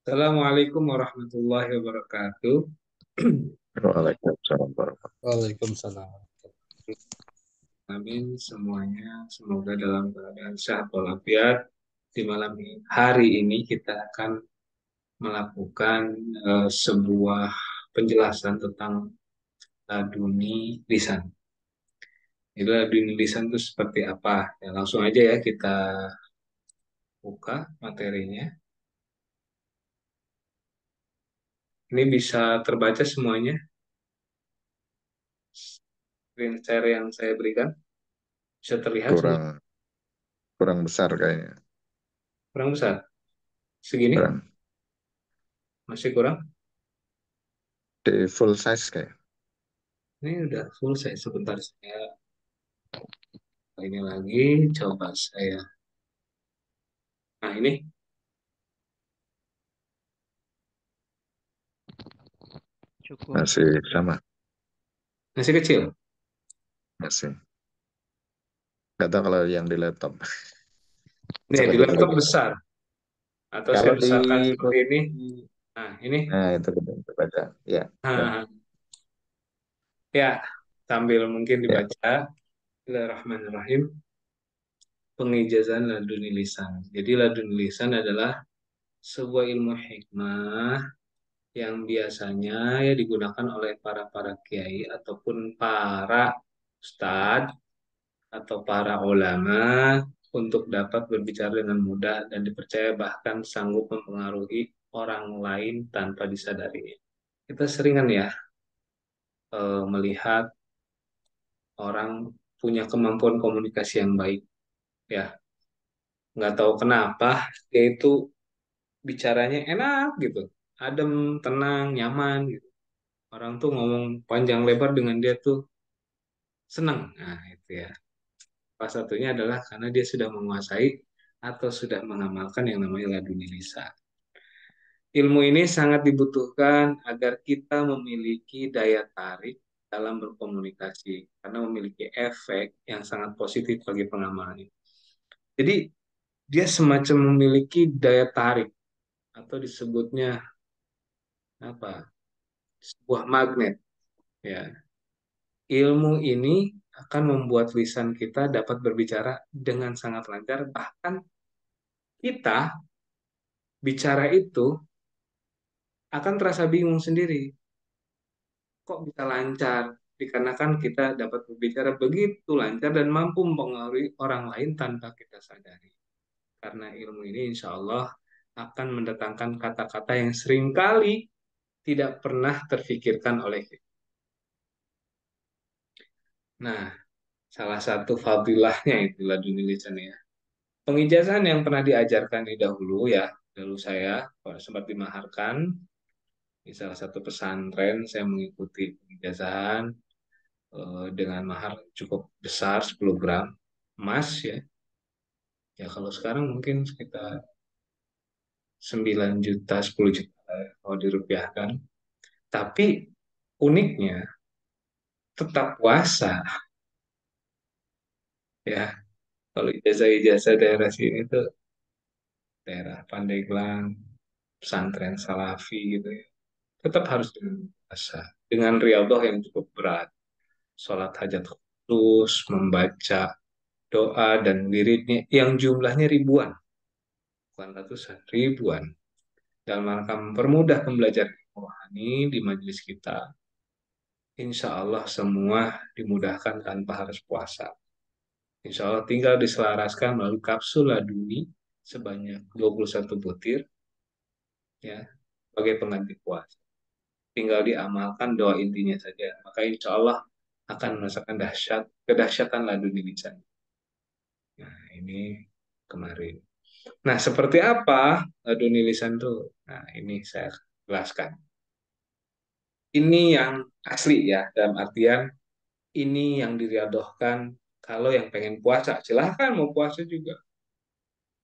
Assalamualaikum warahmatullahi wabarakatuh. Waalaikumsalam warahmatullahi Waalaikumsalam. Amin semuanya. Semoga dalam keadaan sehat walafiat. Di malam hari ini kita akan melakukan sebuah penjelasan tentang laduni lisan. Itu laduni lisan itu seperti apa? Ya, langsung aja ya kita buka materinya. Ini bisa terbaca semuanya. Screen share yang saya berikan bisa terlihat semua. kurang kurang besar kayaknya. Kurang besar. Segini Kurang masih kurang. di full size kayak. Ini udah full saya sebentar saya ini lagi coba saya. Nah ini Cukup. Masih sama, masih kecil. masih. Nggak tahu kalau yang di laptop. Nih di Seperti itu. laptop besar atau saya Kalau di besarkan seperti ini. Nah ini. nah itu betul baca. Ya, dan Nah, ya sambil mungkin ya. dibaca. Bismillahirrahmanirrahim. Pengijazan laduni lisan. Jadi laduni lisan adalah sebuah ilmu hikmah yang biasanya ya digunakan oleh para kiai ataupun para ustadz atau para ulama untuk dapat berbicara dengan mudah dan dipercaya bahkan sanggup mempengaruhi orang lain tanpa disadari. Kita seringan ya melihat orang punya kemampuan komunikasi yang baik ya. Nggak tahu kenapa dia itu bicaranya enak gitu, adem, tenang, nyaman gitu. Orang tuh ngomong panjang lebar dengan dia tuh senang. Nah itu ya. Salah satunya adalah karena dia sudah menguasai atau sudah mengamalkan yang namanya laduni lisan. Ilmu ini sangat dibutuhkan agar kita memiliki daya tarik dalam berkomunikasi karena memiliki efek yang sangat positif bagi pengamalan. Jadi dia semacam memiliki daya tarik atau disebutnya apa? Sebuah magnet ya. Ilmu ini akan membuat lisan kita dapat berbicara dengan sangat lancar, bahkan kita bicara itu akan terasa bingung sendiri. Kok bisa lancar? Dikarenakan kita dapat berbicara begitu lancar dan mampu mempengaruhi orang lain tanpa kita sadari. Karena ilmu ini insya Allah akan mendatangkan kata-kata yang seringkali tidak pernah terfikirkan oleh kita. Nah, salah satu fadilahnya itulah dunia lisan ya. Pengijazahan yang pernah diajarkan di dahulu ya, dulu saya sempat dimaharkan di salah satu pesantren, saya mengikuti pengijazahan dengan mahar cukup besar 10 gram emas ya. Ya kalau sekarang mungkin sekitar 9 juta, 10 juta kalau dirupiahkan. Tapi uniknya tetap puasa ya. Kalau ijazah-ijazah daerah sini tuh daerah Pandeglang, pesantren Salafi gitu ya. Tetap harus dengan puasa. Dengan riyadhah yang cukup berat. Sholat hajat khusus, membaca doa dan wiridnya yang jumlahnya ribuan. Bukan ratusan, ribuan. Dalam rangka mempermudah pembelajaran rohani di majelis kita. Insya Allah semua dimudahkan tanpa harus puasa. Insya Allah tinggal diselaraskan melalui kapsul laduni sebanyak 21 butir ya sebagai pengganti puasa. Tinggal diamalkan doa intinya saja. Maka insya Allah akan merasakan kedahsyatan laduni lisan. Nah ini kemarin. Nah seperti apa laduni lisan itu? Nah ini saya jelaskan. Ini yang asli ya, dalam artian ini yang diriadohkan kalau yang pengen puasa, silahkan mau puasa juga.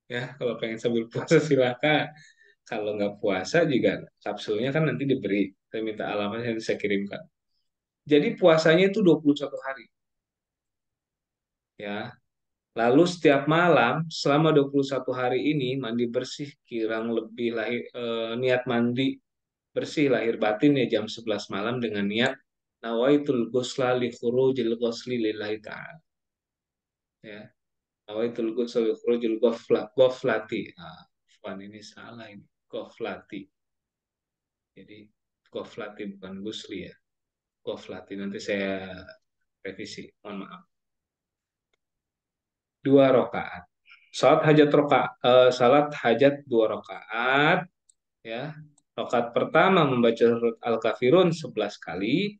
Ya, kalau pengen sambil puasa silahkan. Kalau nggak puasa juga kapsulnya kan nanti diberi. Saya minta alamatnya nanti saya kirimkan. Jadi puasanya itu 21 hari. Ya, Lalu setiap malam selama 21 hari ini mandi bersih kirang lebih niat mandi bersih lahir batin ya jam 11 malam dengan niat nawaitul ghusla li khurujil ghusli lillahi ta'ala ya. Nawaitul ghusla li khurujil ghaflati. Ah, Afwan, ini salah ini. Ghaflati. Jadi ghaflati bukan ghusli ya. Ghaflati nanti saya revisi. Mohon maaf. 2 rakaat. Salat hajat 2 rakaat ya. Rakaat pertama membaca surat Al-Kafirun 11 kali,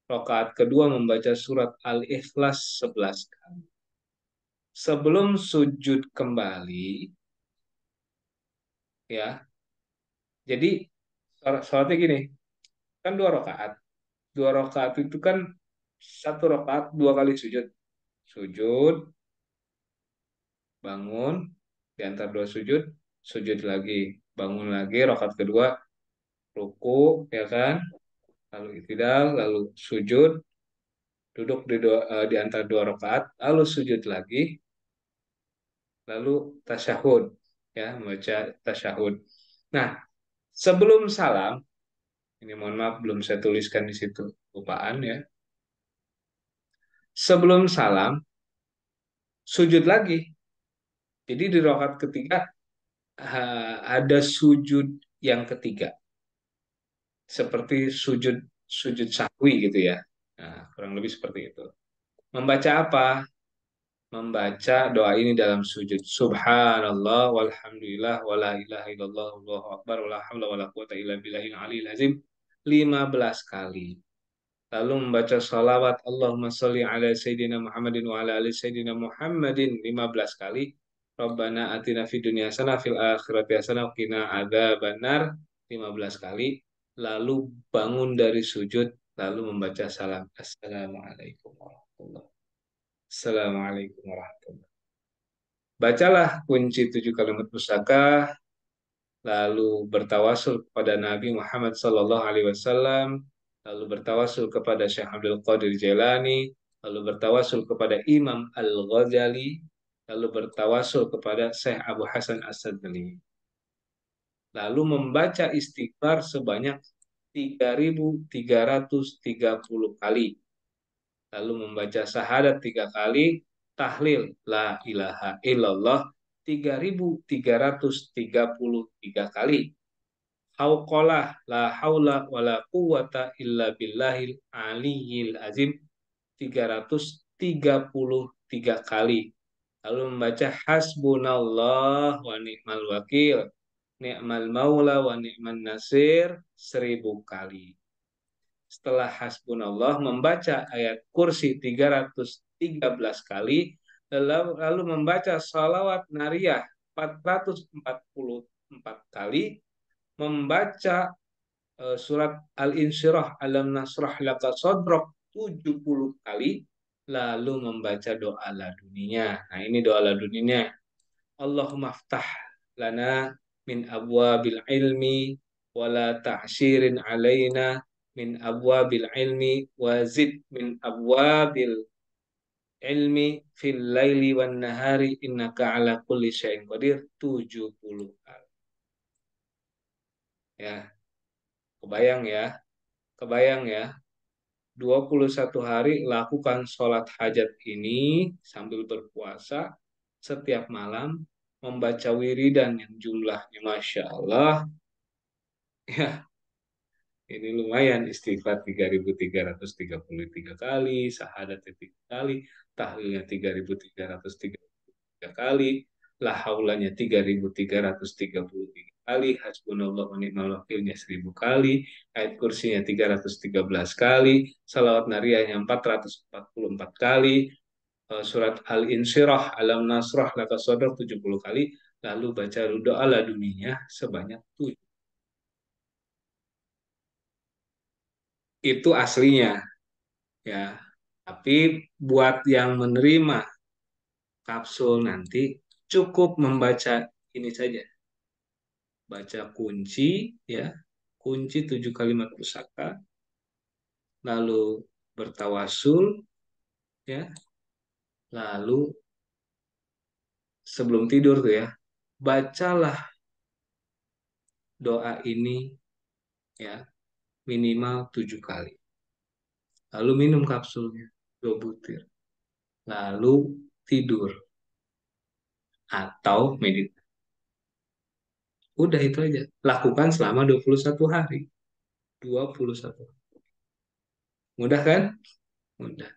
rakaat kedua membaca surat Al-Ikhlas 11 kali. Sebelum sujud kembali ya. Jadi salatnya gini, kan 2 rakaat. 2 rakaat itu kan 1 rakaat 2 kali sujud. Sujud, bangun, di antara 2 sujud, sujud lagi, bangun lagi, rakaat kedua, ruku, ya kan? Lalu iktidal, lalu sujud, duduk di antara 2 rakaat, lalu sujud lagi, lalu tasyahud, ya, membaca tasyahud. Nah, sebelum salam, ini mohon maaf belum saya tuliskan di situ, lupaan ya. Sebelum salam, sujud lagi. Jadi di rakaat ketiga ada sujud yang ketiga, seperti sujud sujud sahwi gitu ya. Nah, kurang lebih seperti itu. Membaca apa? Membaca doa ini dalam sujud. Subhanallah walhamdulillah wala ilaha illallah wallahu akbar wala haula wala quwata illa billahil aliyil azim 15 kali. Lalu membaca salawat Allahumma sholli ala sayyidina Muhammadin wa ala ali sayyidina Muhammadin 15 kali. Rabbana atina fid dunya hasanah fil akhirati hasanah wa qina adzabannar 15 kali. Lalu bangun dari sujud lalu membaca salam. Assalamualaikum warahmatullahi wabarakatuh. Assalamualaikum warahmatullahi wabarakatuh. Bacalah kunci 7 kalimat pusaka, lalu bertawasul kepada Nabi Muhammad SAW, lalu bertawasul kepada Syekh Abdul Qadir Jailani, lalu bertawasul kepada Imam Al-Ghazali, lalu bertawasul kepada Syekh Abu Hasan As-Sadli. Lalu membaca istighfar sebanyak 3.330 kali. Lalu membaca syahadat 3 kali, tahlil la ilaha illallah 3.333 kali. Hauqalah la haula wala quwata illa billahil aliyil azim 333 kali. Lalu membaca hasbunallah wa ni'mal wakil, ni'mal maula wa ni'man nasir 1.000 kali. Setelah hasbunallah membaca ayat kursi 313 kali, lalu membaca salawat nariyah 444 kali, membaca surat Al-Insyirah Alam Nasrah Laka Sodrok 70 kali, lalu membaca doa laduninya. Nah, ini doa laduninya. Allahumma ftah lana min abwabil ilmi wala ta'syirin alaina min abwabil ilmi wazid min abwabil ilmi fil laili wan nahari innaka ala kulli syai'in qadir 70 kali. Ya, kebayang ya, kebayang ya. 21 hari lakukan sholat hajat ini sambil berpuasa setiap malam membaca wiridan yang jumlahnya Masya Allah ya. Ini lumayan istighfar 3.333 kali, syahadat 3 kali, tahlilnya 3.333 kali, la haulanya 3.333 kali, hasbunallah wa ni'mal wakilnya 1.000 kali, ayat kursinya 313 kali, salawat nariyahnya 444 kali, surat Al-Insyirah, Alam Nasrah, Laka Sodok 70 kali, lalu baca doa ala duninya sebanyak 7. Itu aslinya ya. Tapi buat yang menerima kapsul nanti cukup membaca ini saja. Baca kunci ya, kunci 7 kalimat pusaka, lalu bertawasul ya, lalu sebelum tidur tuh ya, bacalah doa ini ya minimal 7 kali. Lalu minum kapsulnya 2 butir. Lalu tidur atau meditasi. Udah itu aja. Lakukan selama 21 hari. 21. Mudah kan? Mudah.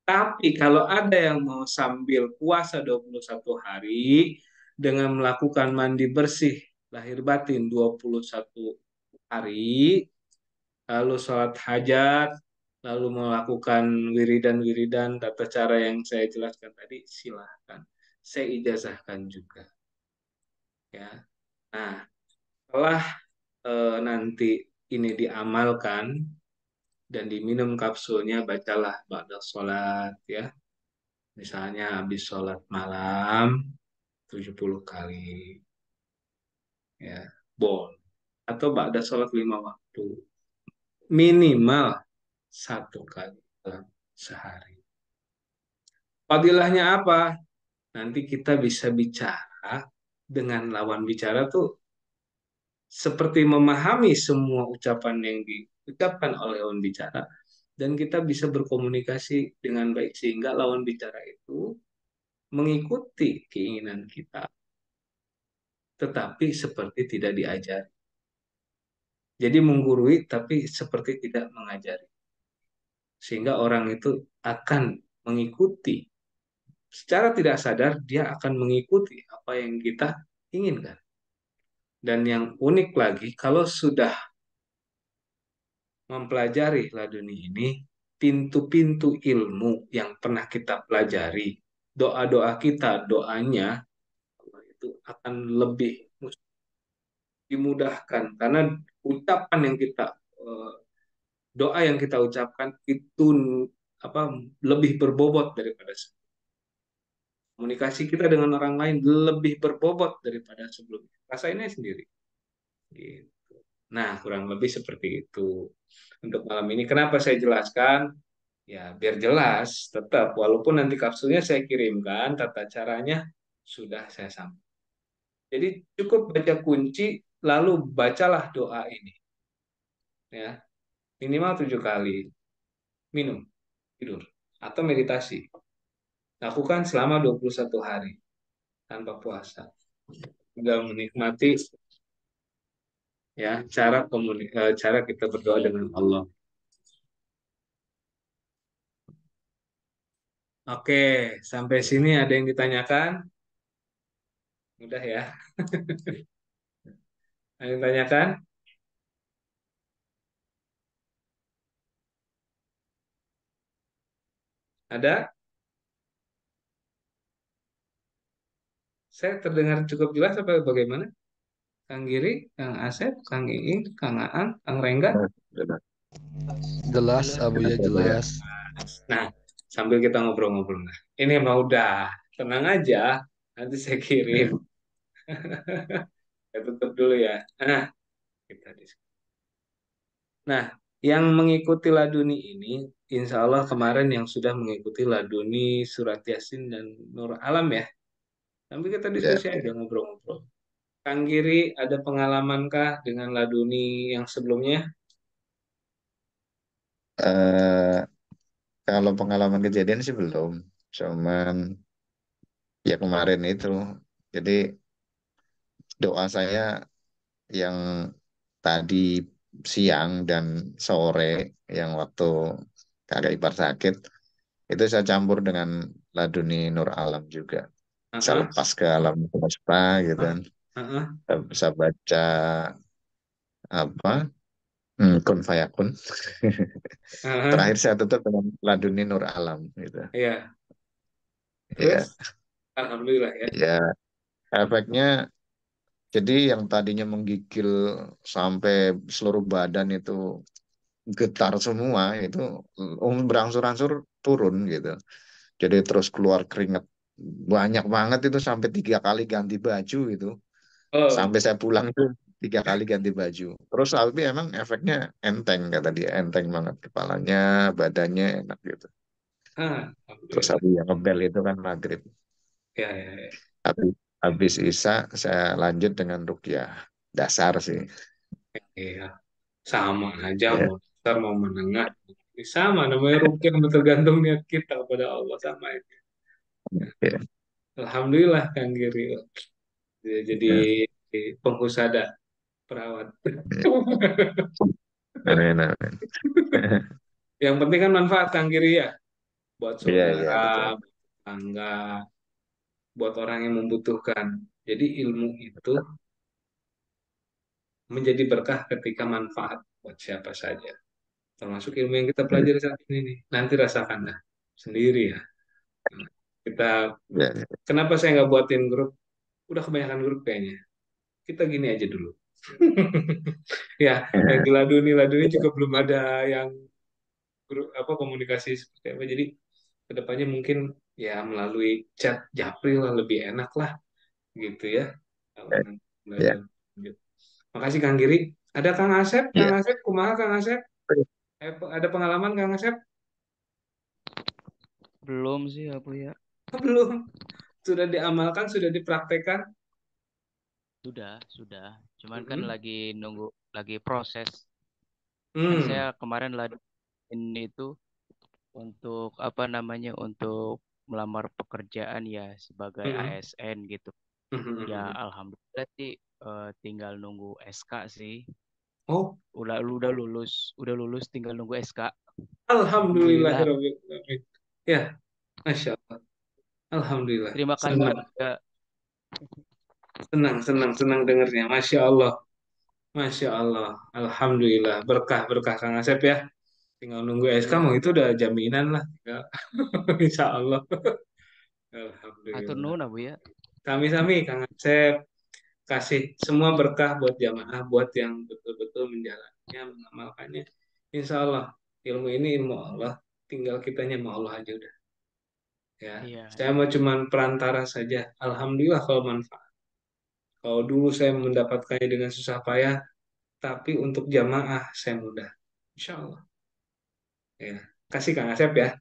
Tapi kalau ada yang mau sambil puasa 21 hari dengan melakukan mandi bersih lahir batin 21 hari, lalu sholat hajat, lalu melakukan wiridan-wiridan tata cara yang saya jelaskan tadi, silahkan. Saya ijazahkan juga. Ya. Nah, setelah nanti ini diamalkan dan diminum kapsulnya, bacalah ba'da sholat ya. Misalnya habis sholat malam 70 kali ya, bon. Atau ba'da sholat 5 waktu. Minimal 1 kali dalam sehari. Fadilahnya apa? Nanti kita bisa bicara dengan lawan bicara tuh seperti memahami semua ucapan yang diucapkan oleh lawan bicara dan kita bisa berkomunikasi dengan baik sehingga lawan bicara itu mengikuti keinginan kita tetapi seperti tidak diajar. Jadi menggurui tapi seperti tidak mengajari. Sehingga orang itu akan mengikuti. Secara tidak sadar dia akan mengikuti apa yang kita inginkan. Dan yang unik lagi, kalau sudah mempelajari laduni ini, pintu-pintu ilmu yang pernah kita pelajari, doa-doa kita, doanya itu akan lebih dimudahkan karena ucapan yang kita eh, doa yang kita ucapkan itu apa lebih berbobot daripada komunikasi kita dengan orang lain lebih berbobot daripada sebelumnya. Rasainnya sendiri. Gitu. Nah, kurang lebih seperti itu. Untuk malam ini kenapa saya jelaskan? Ya, biar jelas tetap walaupun nanti kapsulnya saya kirimkan, tata caranya sudah saya sampaikan. Jadi cukup baca kunci lalu bacalah doa ini ya. Minimal 7 kali. Minum, tidur atau meditasi. Lakukan selama 21 hari tanpa puasa. Tinggal menikmati ya cara kita berdoa dengan Allah. Oke, sampai sini ada yang ditanyakan? Mudah ya. Ada yang ditanyakan? Ada? Saya terdengar cukup jelas apa bagaimana? Kang Giri, Kang Asep, Kang Iing, Kang Aan, Kang Rengga. Jelas, Jelas, Jelas. Abuya jelas, ya. jelas. Nah, sambil kita ngobrol-ngobrol. Nah, ini mah udah. Tenang aja. Nanti saya kirim. Saya tutup dulu ya. Nah, kita diskusi. Nah, yang mengikuti Laduni ini, insya Allah kemarin yang sudah mengikuti Laduni, Surat Yasin, dan Nur Alam ya. Nanti kita Ya. diskusi aja ngobrol-ngobrol. Kang Giri, ada pengalaman dengan Laduni yang sebelumnya? Eh, Kalau pengalaman kejadian sih belum. Cuman ya kemarin itu. Jadi doa saya yang tadi siang dan sore yang waktu kakak ipar sakit itu saya campur dengan laduni Nur Alam juga. Saya Heeh, lepas ke alam semesta gitu kan. heeh, Saya baca apa? Kun Fayakun. heeh. Terakhir saya tutup dengan laduni Nur Alam gitu. Ya, terus Ya, Alhamdulillah ya. ya efeknya jadi yang tadinya menggigil sampai seluruh badan itu getar semua itu berangsur-angsur turun gitu. Jadi terus keluar keringat banyak banget itu sampai 3 kali ganti baju itu. Oh, Sampai saya pulang itu 3 kali ganti baju. Terus tapi emang efeknya enteng kata dia, enteng banget kepalanya, badannya enak gitu. Terus Alhamdulillah. aku yang ngebel itu kan maghrib. Ya, ya, ya. Habis, habis Isya saya lanjut dengan ruqyah dasar sih. Iya, sama aja Ya, mau besar mau menengah. Sama namanya rukyah tergantung niat kita kepada Allah sama itu. ya, Alhamdulillah Kang Giri dia jadi ya, penghusada perawat. ya. Amin, amin. Yang penting kan manfaat Kang Giri ya buat Iya, iya, betul. saudara, buat tetangga, buat orang yang membutuhkan. Jadi ilmu itu menjadi berkah ketika manfaat buat siapa saja. Termasuk ilmu yang kita Iya, pelajari saat ini nih. Nanti rasakan dah sendiri ya. Nah, kita iya, iya. kenapa saya nggak buatin grup? Udah kebanyakan grup kayaknya. Kita gini aja dulu. Ya, yang di Laduni juga belum ada yang grup apa komunikasi seperti apa. Jadi kedepannya mungkin ya melalui chat Japri lah lebih enak lah gitu ya. Kalau nanti Iya, belajar lanjut. Makasih Kang Giri. Ada Kang Asep, Kang iya. Asep, kumaha Kang Asep? Ada pengalaman Kang Asep? Belum sih aku ya. Belum. Sudah diamalkan, sudah dipraktekkan. Sudah. Cuman kan Mm-mm. lagi nunggu, lagi proses. Kan saya Hmm. kemarin ini itu untuk apa namanya, untuk melamar pekerjaan ya sebagai Mm-mm. ASN gitu. Ya Mm-mm. alhamdulillah sih, tinggal nunggu SK sih. Oh, Udah lulus tinggal nunggu SK. Alhamdulillah. alhamdulillahirobbilalamin. Ya, masya Allah. Alhamdulillah. Terima kasih Senang, juga. senang dengarnya. Masya Allah, masya Allah. Alhamdulillah. Berkah, berkah Kang Asep ya. Tinggal nunggu SK, mau Iya, itu udah jaminan lah. Ya, insya Allah. atur Alhamdulillah. nuhun Bu ya. Kami-kami Kang Asep kasih semua berkah buat jamaah, buat yang betul-betul menjalannya, mengamalkannya. Insya Allah, ilmu ini ilmu Allah. Tinggal kitanya mau Allah aja udah. Ya, Iya, saya mau cuman perantara saja. Alhamdulillah kalau manfaat. Kalau dulu saya mendapatkannya dengan susah payah, tapi untuk jamaah saya mudah. Insya Allah. Ya, kasih Kang Asep ya.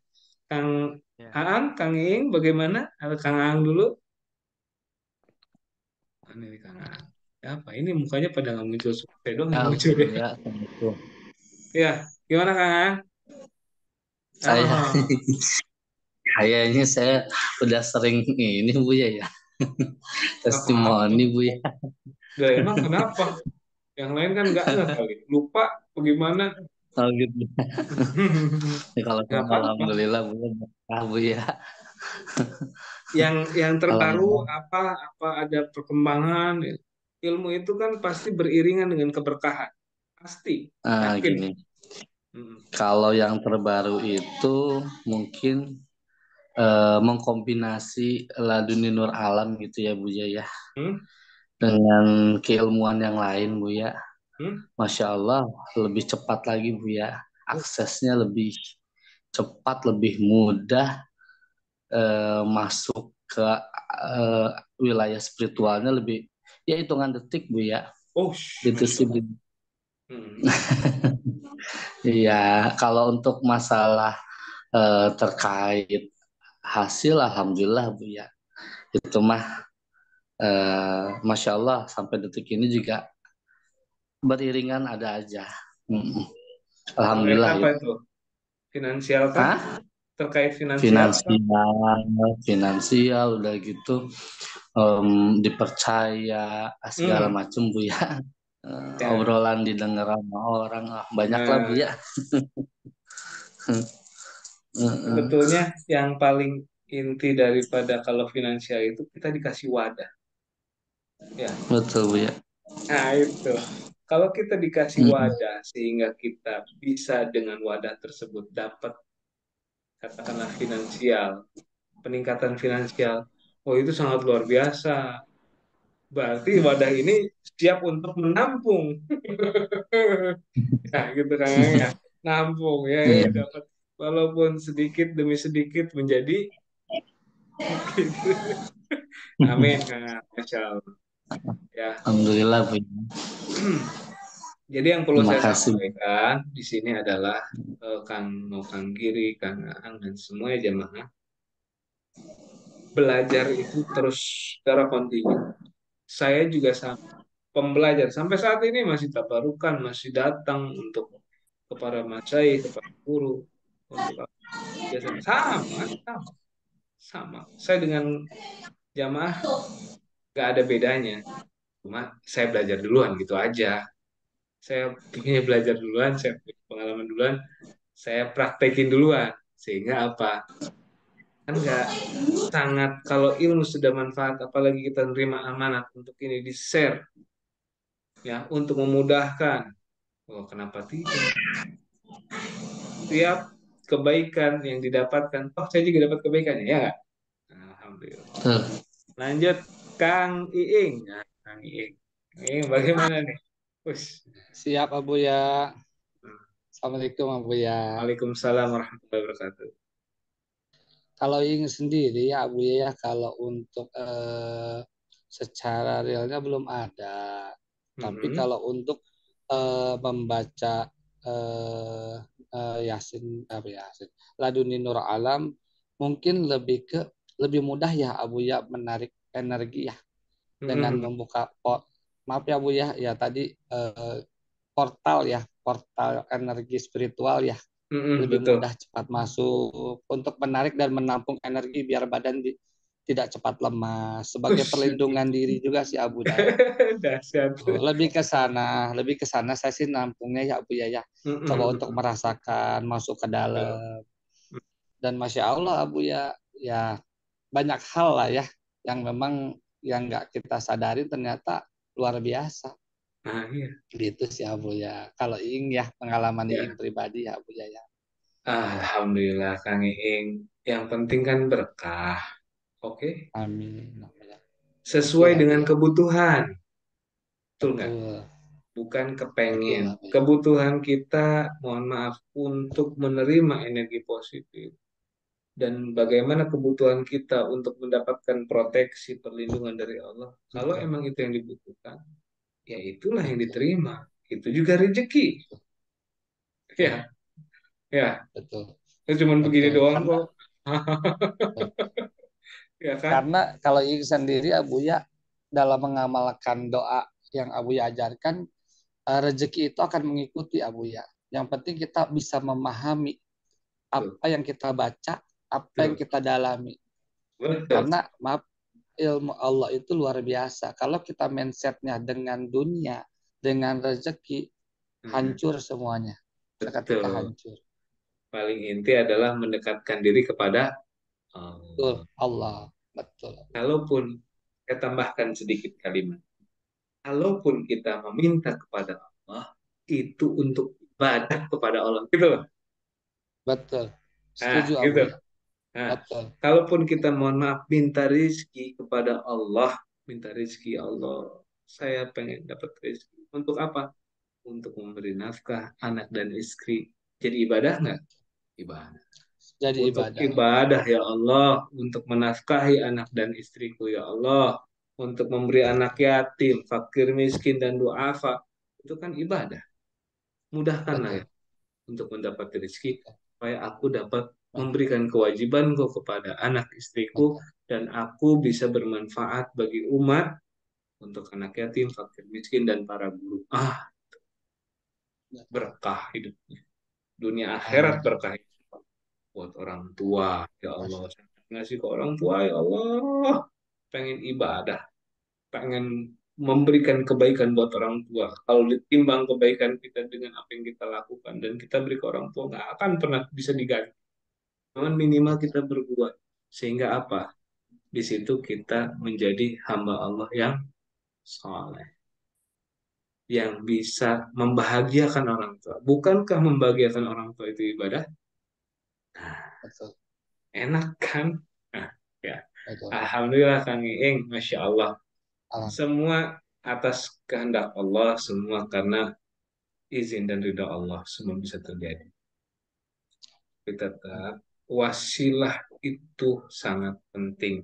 Kang iya. Aang, Kang Iing, bagaimana? Ada Kang Aang dulu. Mana ini Kang Aang? Ya, apa ini mukanya pada nggak muncul semua. Saya doang yang muncul ya. Alhamdulillah, Assalamualaikum. Ya, gimana Kang Aang? Saya Ah, kayaknya saya udah sering ini Bu ya, nggak apa-apa. testimoni Bu ya. Udah emang kenapa? Yang lain kan nggak kali. Lupa bagaimana? Oh gitu. Kalau Nggak saya apa-apa. alhamdulillah Bu ya, berkah, Bu ya. Yang terbaru Alhamdulillah. apa ada perkembangan ilmu itu kan pasti beriringan dengan keberkahan pasti yakin. Gini, Mm. kalau yang terbaru itu mungkin mengkombinasi laduni nur alam gitu ya Bu ya, Hmm? dengan keilmuan yang lain Bu ya. Hmm? Masya Allah, lebih cepat lagi Bu ya. Oh, Aksesnya lebih cepat, lebih mudah, masuk ke wilayah spiritualnya lebih, ya hitungan detik Bu ya. oh, Itu masya sih Bu. Allah. Hmm. Iya, kalau untuk masalah terkait hasil, alhamdulillah Bu ya. Itu mah Masya Allah sampai detik ini juga beriringan ada aja. Mm-mm. Terkait Alhamdulillah apa itu. itu finansial kah Hah? terkait finansial kah? Finansial, finansial udah gitu, dipercaya segala Hmm. macam Bu ya. Ya, Obrolan didengar sama orang banyak lah Bu ya. nah Heeh. sebetulnya yang paling inti daripada kalau finansial itu kita dikasih wadah ya. Betul Bu ya. Nah, itu. Kalau kita dikasih Mm. wadah sehingga kita bisa dengan wadah tersebut dapat katakanlah finansial, peningkatan finansial. Oh, itu sangat luar biasa. Berarti wadah ini siap untuk menampung. Ya, gitu kan ya. Nampung ya, ya Iya. dapat walaupun sedikit demi sedikit menjadi gitu. Amin, Kak. Masya Allah. Ya. Alhamdulillah Bu ya. Jadi yang perlu Terima saya kasih. sampaikan di sini adalah Kang Kang Giri, Kang Ang dan semua jamaah. belajar itu terus secara kontinu. Saya juga sama, pembelajar sampai saat ini masih tabarukan, masih datang untuk kepada masai, kepada guru, untuk biasa sama, sama. Saya dengan jamaah nggak ada bedanya, cuma saya belajar duluan gitu aja. Saya punya belajar duluan, saya punya pengalaman duluan, saya praktekin duluan. Sehingga apa? Kan nggak sangat, kalau ilmu sudah manfaat, apalagi kita menerima amanat untuk ini di-share, ya, untuk memudahkan. Oh, kenapa tidak? Setiap kebaikan yang didapatkan, oh saya juga dapat kebaikan ya nggak? Alhamdulillah. Betul. Lanjut, Kang Iing. Nah, Kang Iing. Kang Iing bagaimana nih? Us. Siap Abu ya. Assalamualaikum Abu ya. Waalaikumsalam warahmatullahi wabarakatuh. Kalau ingin sendiri ya Abu ya, kalau untuk secara realnya belum ada. Tapi Mhm. kalau untuk membaca eh, Yasin, apa Yasin, Laduni Nur Alam, mungkin lebih mudah ya Abu ya menarik energi ya dengan Mhm. membuka maaf ya Bu ya, ya tadi portal ya, portal energi spiritual ya, Mhm, lebih betul. mudah cepat masuk untuk menarik dan menampung energi biar badan tidak cepat lemas sebagai Us. perlindungan diri juga sih Abu Daya. Dahsyat. Lebih ke sana saya sih nampungnya ya Abu ya. Coba untuk Mhm. merasakan masuk ke Betul. dalam dan Masya Allah Abu ya, ya banyak hal lah ya yang memang yang nggak kita sadari ternyata luar biasa. Nah, iya. Gitu sih Abu ya. Kalau Iing ya pengalaman Iing Ya. pribadi ya Abu ya. Alhamdulillah Kang Iing. Yang penting kan berkah. Oke. Amin. Betul Sesuai Abu dengan ya. kebutuhan. Betul nggak? Betul. Bukan Betul kepengen. Abu ya. Kebutuhan kita, mohon maaf, untuk menerima energi positif. Dan bagaimana kebutuhan kita untuk mendapatkan proteksi, perlindungan dari Allah. Kalau Betul. emang itu yang dibutuhkan, ya itulah yang Betul. diterima. Itu juga rezeki. Betul. Ya, ya. Betul. Itu cuma begini Betul. doang kok. Ya kan? Karena kalau Iing sendiri Abu ya dalam mengamalkan doa yang Abu ya ajarkan, rezeki itu akan mengikuti Abu ya. Yang penting kita bisa memahami Betul, apa yang kita baca, apa yang betul, kita dalami. betul. Karena maaf, ilmu Allah itu luar biasa. Kalau kita mindsetnya dengan dunia, dengan rezeki, Hmm, hancur semuanya. Seketika betul. hancur. Paling inti adalah mendekatkan diri kepada Betul, Allah. Allah. Betul. Kalaupun saya tambahkan sedikit kalimat, kalaupun kita meminta kepada Allah, itu untuk ibadah kepada Allah. Gitu loh. Betul. Nah, Setuju Abu gitu. ya. Nah, Betul. kalaupun kita mohon maaf minta rizki kepada Allah, minta rizki Allah, saya pengen dapat rizki. Untuk apa? Untuk memberi nafkah anak dan istri. Jadi ibadah nggak? Ibadah. Jadi Untuk ibadah. ibadah ya Allah, untuk menafkahi anak dan istriku ya Allah, untuk memberi anak Betul. yatim, fakir miskin dan duafa, itu kan ibadah. Mudahkanlah ya Betul. untuk mendapat rezeki, Betul. supaya aku dapat Betul. memberikan kewajibanku kepada anak istriku Betul. dan aku bisa bermanfaat bagi umat untuk anak yatim, fakir miskin dan para guru. Betul. Berkah hidupnya. Dunia akhirat Amin. berkah buat orang tua. Ya Allah, Masya saya ngasih ke orang tua ya Allah. Pengen ibadah, pengen memberikan kebaikan buat orang tua. Kalau ditimbang kebaikan kita dengan apa yang kita lakukan dan kita beri ke orang tua, nggak akan pernah bisa diganti. Cuman minimal Betul. kita berbuat. Sehingga apa? Di situ kita menjadi hamba Allah yang soleh. Yang bisa membahagiakan orang tua. Bukankah membahagiakan orang tua itu ibadah? Nah, Betul. enak kan? Nah, ya. Betul. Alhamdulillah Kang Iing, Masya Allah. Alhamdulillah. Semua atas kehendak Allah, semua karena izin dan ridha Allah, semua bisa terjadi. Tapi tetap, wasilah itu sangat penting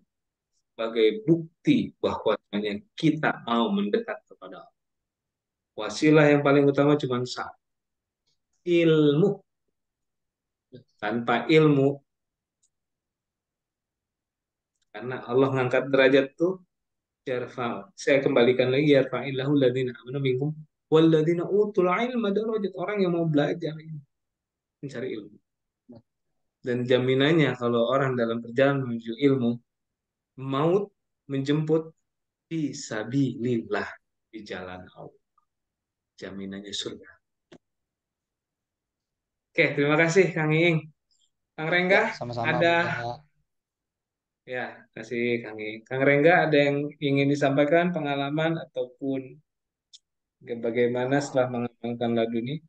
sebagai bukti bahwa kita mau mendekat kepada Allah. Wasilah yang paling utama cuma satu, ilmu. Tanpa ilmu, Karena Allah ngangkat derajat tuh yarfa. Saya kembalikan lagi yarfa'illahu alladziina aamanu minkum walladziina utul ilma darajat, orang yang mau belajar mencari ilmu. Dan jaminannya kalau orang dalam perjalanan menuju ilmu, maut menjemput fi sabilillah, di jalan Allah. Jaminannya surga. Oke, terima kasih Kang Iing. Kang Rengga, Ya, sama-sama ada Buya. ya, kasih Kang Iing. Kang Rengga ada yang ingin disampaikan pengalaman ataupun bagaimana setelah mengamalkan laduni?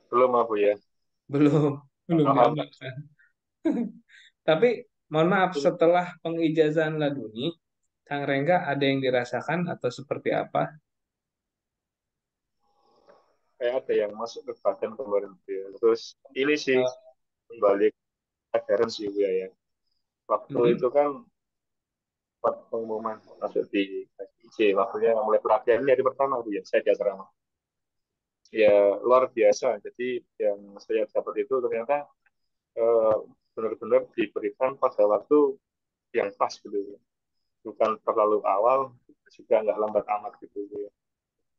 Belum aku ya. Belum, belum Alhamdulillah. diamalkan. Tapi mohon maaf, setelah pengijazahan laduni, Kang Rengga ada yang dirasakan atau seperti apa? Kayak ada yang masuk ke badan kemarin tuh ya. Terus ini sih Uh, kembali kesadaran sih Bu ya. Waktu mhm. itu kan waktu pengumuman masuk di SIJ, waktunya mulai pelatihan ini hari pertama Bu ya, saya di asrama. Ya luar biasa. Jadi yang saya dapat itu ternyata eh, benar-benar diberikan pada waktu yang pas gitu ya. Bukan terlalu awal, juga nggak lambat amat gitu ya.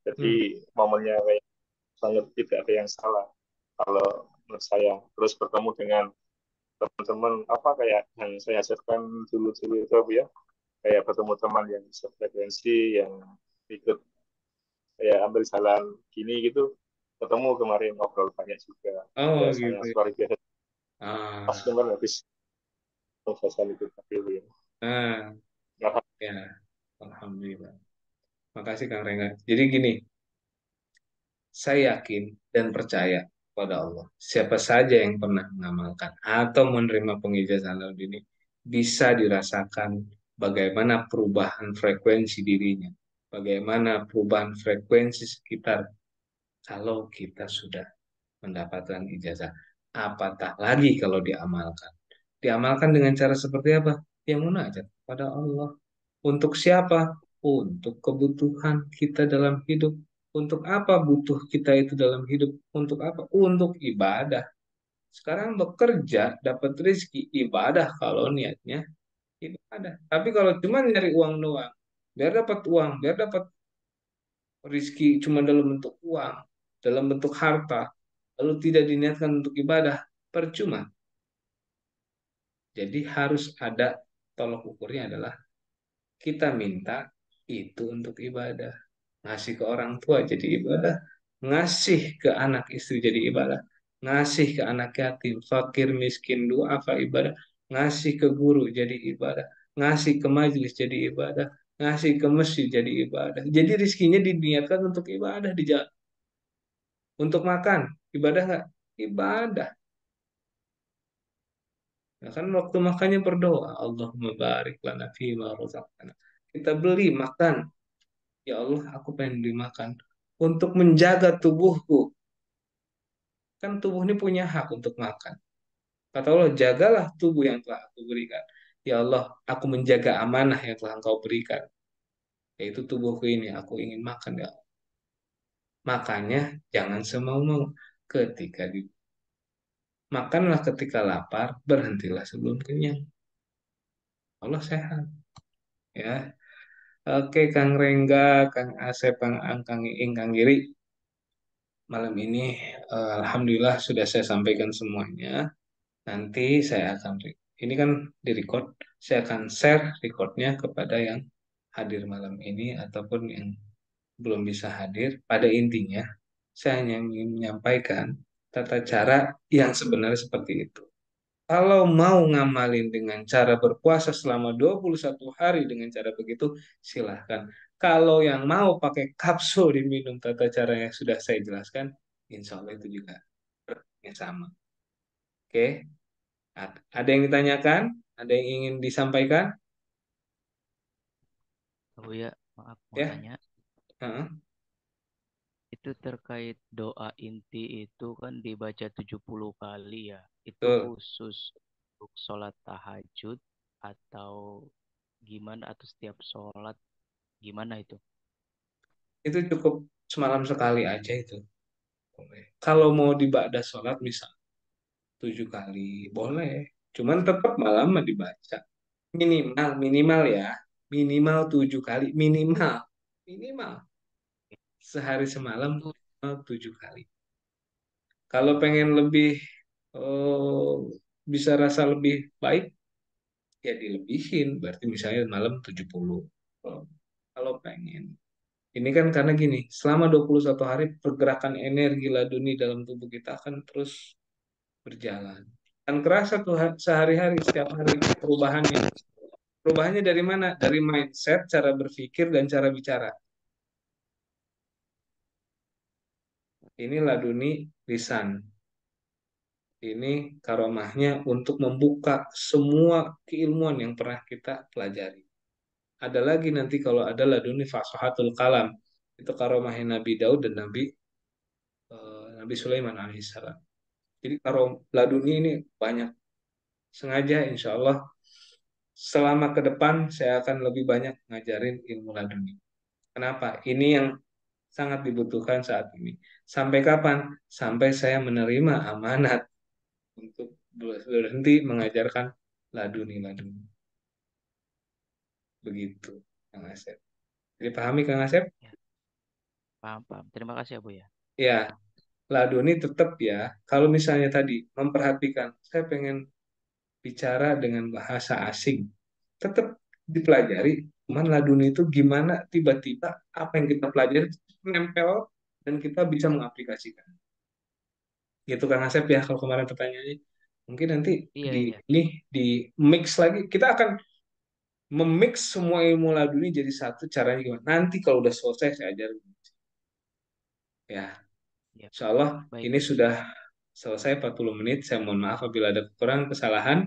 Jadi Hmm. momennya kayak sangat tidak ada yang salah kalau menurut saya. Terus bertemu dengan teman-teman apa kayak yang saya hasilkan dulu-dulu itu Bu ya, kayak bertemu teman yang sefrekuensi, yang ikut kayak ambil jalan gini gitu, ketemu kemarin ngobrol banyak juga, Oh ya gitu. sangat luar biasa. Pas Ah, kemarin habis pembahasan itu tadi Bu ya. nah, Nah, ya, alhamdulillah. Makasih Kang Rengga. Jadi gini, saya yakin dan percaya pada Allah. Siapa saja yang pernah mengamalkan atau menerima pengijazahan laut ini bisa dirasakan bagaimana perubahan frekuensi dirinya, bagaimana perubahan frekuensi sekitar kalau kita sudah mendapatkan ijazah. Apatah lagi kalau diamalkan. Diamalkan dengan cara seperti apa? Yang munajat pada Allah. Untuk siapa? Untuk kebutuhan kita dalam hidup. Untuk apa butuh kita itu dalam hidup? Untuk apa? Untuk ibadah. Sekarang bekerja, dapat rezeki, ibadah kalau niatnya ibadah. Tapi kalau cuma nyari uang doang, biar dapat uang, biar dapat rezeki cuma dalam bentuk uang, dalam bentuk harta, lalu tidak diniatkan untuk ibadah, percuma. Jadi harus ada tolok ukurnya adalah kita minta itu untuk ibadah. Ngasih ke orang tua jadi ibadah. Ngasih ke anak istri jadi ibadah. Ngasih ke anak yatim, fakir, miskin, duafa ibadah. Ngasih ke guru jadi ibadah. Ngasih ke majelis jadi ibadah. Ngasih ke masjid jadi ibadah. Jadi rizkinya diniatkan untuk ibadah di jalan. Untuk makan, ibadah nggak? Ibadah. Ya kan waktu makannya berdoa, Allahumma barik lana fima razaqtana. Kita beli makan, ya Allah, aku pengen dimakan untuk menjaga tubuhku. Kan tubuh ini punya hak untuk makan. Kata Allah, jagalah tubuh yang telah aku berikan. Ya Allah, aku menjaga amanah yang telah engkau berikan. Yaitu tubuhku ini, aku ingin makan ya Allah. Makanya jangan semau-mau. Ketika di Makanlah ketika lapar, berhentilah sebelum kenyang. Allah sehat. Ya, oke Kang Rengga, Kang Asep, Kang Iing, Kang Giri. Malam ini Alhamdulillah sudah saya sampaikan semuanya. Nanti saya akan ini kan di record, saya akan share recordnya kepada yang hadir malam ini ataupun yang belum bisa hadir. Pada intinya, saya hanya ingin menyampaikan tata cara yang sebenarnya seperti itu. Kalau mau ngamalin dengan cara berpuasa selama 21 hari dengan cara begitu, silahkan. Kalau yang mau pakai kapsul diminum tata cara yang sudah saya jelaskan, insya Allah itu juga yang sama. Oke, ada yang ditanyakan? Ada yang ingin disampaikan? Oh ya, maaf mau Ya, tanya. heeh, Itu terkait doa inti itu kan dibaca 70 kali ya. Itu betul. khusus untuk sholat tahajud atau gimana atau setiap sholat gimana itu? Itu cukup semalam sekali aja itu. Boleh. Kalau mau di ba'da sholat misal 7 kali, boleh. Cuman tetap malam mah dibaca. Minimal, minimal ya. Minimal 7 kali. Minimal. Minimal. Sehari semalam Itu minimal 7 kali. Kalau pengen lebih oh, bisa rasa lebih baik, ya dilebihin. Berarti misalnya malam 70. Kalau kalau pengen. Ini kan karena gini, selama 21 hari pergerakan energi laduni dalam tubuh kita akan terus berjalan. Dan kerasa tuh sehari-hari, setiap hari perubahannya. Perubahannya dari mana? Dari mindset, cara berpikir, dan cara bicara. Ini laduni lisan. Ini karomahnya untuk membuka semua keilmuan yang pernah kita pelajari. Ada lagi nanti kalau ada laduni fasahatul kalam. Itu karomahnya Nabi Daud dan Nabi Sulaiman alaihissalam. Jadi laduni ini banyak. Sengaja insya Allah selama ke depan saya akan lebih banyak ngajarin ilmu laduni. Kenapa? Ini yang sangat dibutuhkan saat ini. Sampai kapan? Sampai saya menerima amanat untuk berhenti mengajarkan laduni-laduni. Begitu, Kang Asep. Jadi pahami Kang Asep? ya, paham, paham. Terima kasih ya Bu ya. Ya, laduni tetap ya. Kalau misalnya tadi memperhatikan, saya pengen bicara dengan bahasa asing, tetap dipelajari. Cuman laduni itu gimana tiba-tiba apa yang kita pelajari nempel dan kita bisa mengaplikasikan. Gitu Kang Asep ya kalau kemarin pertanyaannya. Mungkin nanti Iya, di iya. ini di mix lagi. Kita akan memix semua ilmu laduni jadi satu, caranya gimana. Nanti kalau udah selesai saya ajarin. Ya, Iya. insya Allah Baik. ini sudah selesai 40 menit. Saya mohon maaf apabila ada kekurangan kesalahan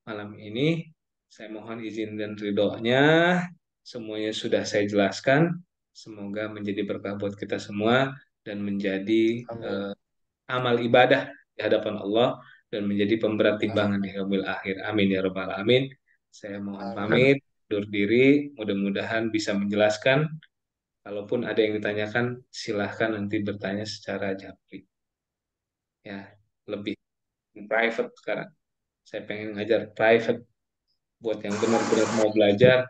malam ini. Saya mohon izin dan ridhonya. Semuanya sudah saya jelaskan. Semoga menjadi berkah buat kita semua dan menjadi Amin. amal ibadah di hadapan Allah dan menjadi pemberat Amin. timbangan di yaumil akhir. Amin ya rabbal alamin. Saya mohon Amin. pamit, undur diri. Mudah-mudahan bisa menjelaskan. Kalaupun ada yang ditanyakan, silahkan nanti bertanya secara japri. Ya, lebih private sekarang. Saya pengen ngajar private buat yang benar-benar mau belajar.